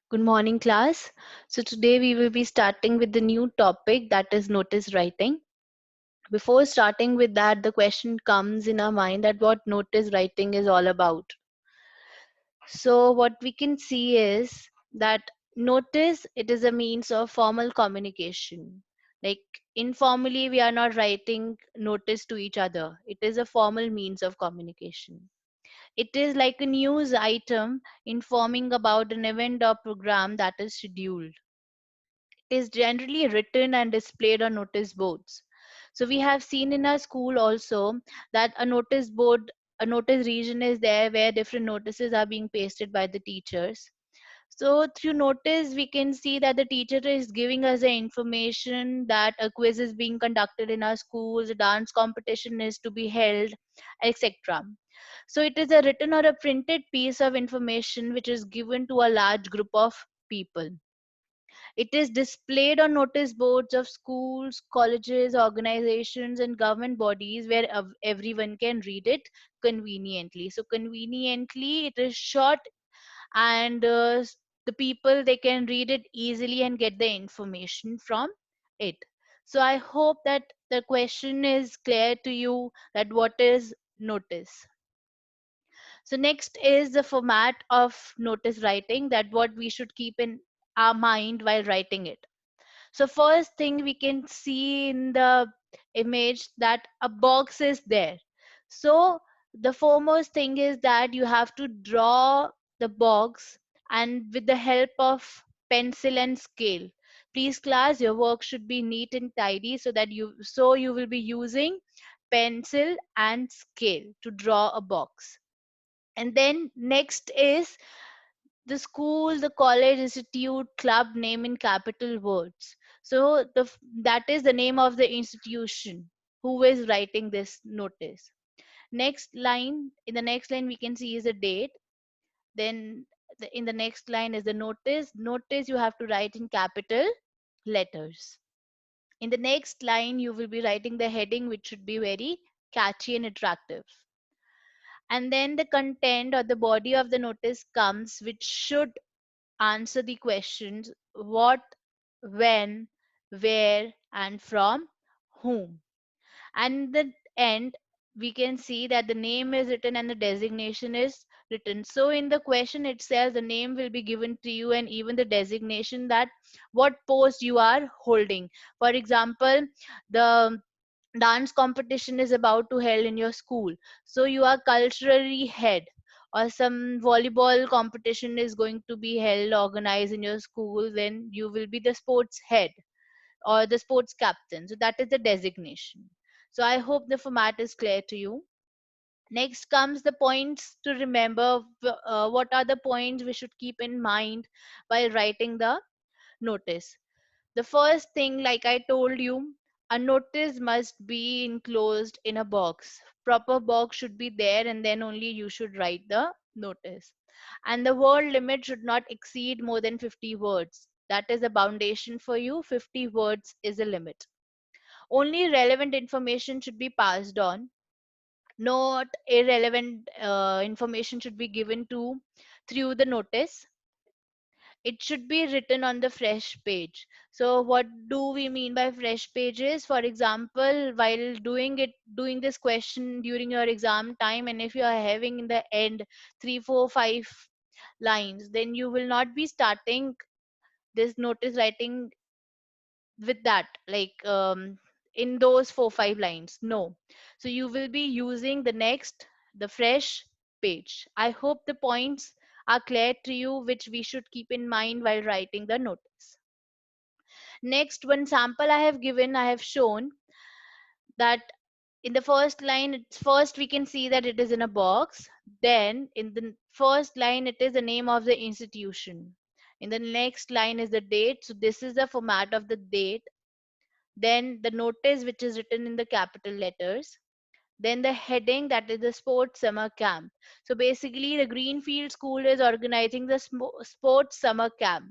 Good morning, class. So, today we will be starting with the new topic that is notice writing. Before starting with that, the question comes in our mind that what notice writing is all about. So, what we can see is that notice it is a means of formal communication. Like informally, we are not writing notice to each other, it is a formal means of communication. It is like a news item informing about an event or program that is scheduled. Is generally written and displayed on notice boards. So we have seen in our school also that a notice board, a notice region is there where different notices are being pasted by the teachers. So through notice, we can see that the teacher is giving us the information that a quiz is being conducted in our schools, a dance competition is to be held, etc. So it is a written or a printed piece of information which is given to a large group of people. It is displayed on notice boards of schools, colleges, organizations, and government bodies where everyone can read it conveniently. So, conveniently, it is short and the people they can read it easily and get the information from it. So, I hope that the question is clear to you that what is notice. So next is the format of notice writing, that what we should keep in our mind while writing it. So first thing we can see in the image that a box is there. So the foremost thing is that you have to draw the box and with the help of pencil and scale. Please class, your work should be neat and tidy so you will be using pencil and scale to draw a box. And then next is the school, the college, institute, club name in capital words. So that is the name of the institution who is writing this notice. Next line, in the next line we can see is the date. Then in the next line is the notice. Notice you have to write in capital letters. In the next line you will be writing the heading, which should be very catchy and attractive. And then the content or the body of the notice comes, which should answer the questions what, when, where, and from whom. And the end, we can see that the name is written and the designation is written. So in the question itself, the name will be given to you and even the designation that what post you are holding. For example, the dance competition is about to held in your school, so you are culturally head, or some volleyball competition is going to be held organized in your school, then you will be the sports head or the sports captain. So that is the designation. So I hope the format is clear to you. Next comes the points to remember. What are the points we should keep in mind while writing the notice? The first thing, like I told you, a notice must be enclosed in a box. Proper box should be there, and then only you should write the notice. And the word limit should not exceed more than 50 words. That is a foundation for you. 50 words is a limit. Only relevant information should be passed on. Not irrelevant information should be given to through the notice. It should be written on the fresh page. So what do we mean by fresh pages? For example, while doing this question during your exam time, and if you are having in the end 3 4 5 lines, then you will not be starting this notice writing with that, like in those 4 5 lines, no. So you will be using the fresh page. I hope the points are clear to you, which we should keep in mind while writing the notice. Next, one sample I have given, I have shown that in the first line, it's first we can see that it is in a box. Then in the first line, it is the name of the institution. In the next line is the date. So this is the format of the date. Then the notice, which is written in the capital letters. Then the heading, that is the sports summer camp. So basically, the Greenfield School is organizing the sports summer camp.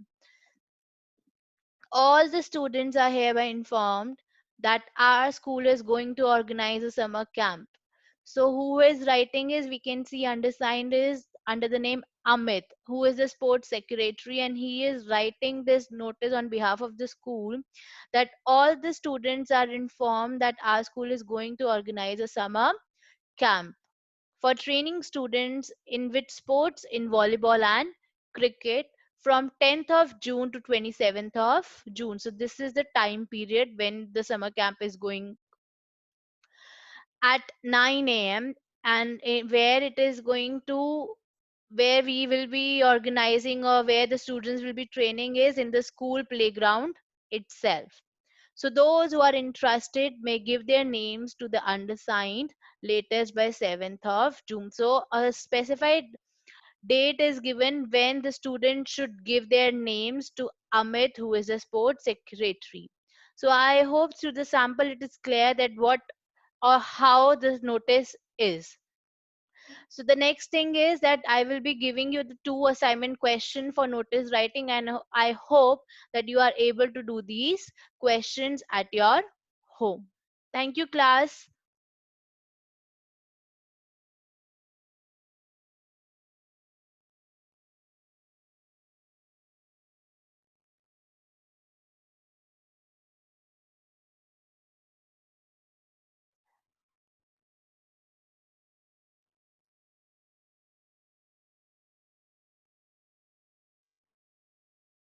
All the students are hereby informed that our school is going to organize a summer camp. So who is writing is, we can see undersigned is under the name Amit, who is the sports secretary, and he is writing this notice on behalf of the school that all the students are informed that our school is going to organize a summer camp for training students in which sports in volleyball and cricket from 10th of June to 27th of June. So this is the time period when the summer camp is going at 9 a.m. and where it is going to, where we will be organizing or where the students will be training is in the school playground itself. So those who are interested may give their names to the undersigned latest by 7th of June. So a specified date is given when the student should give their names to Amit, who is a sports secretary. So I hope through the sample it is clear that what or how this notice is. So the next thing is that I will be giving you the two assignment question for notice writing, and I hope that you are able to do these questions at your home. Thank you, class.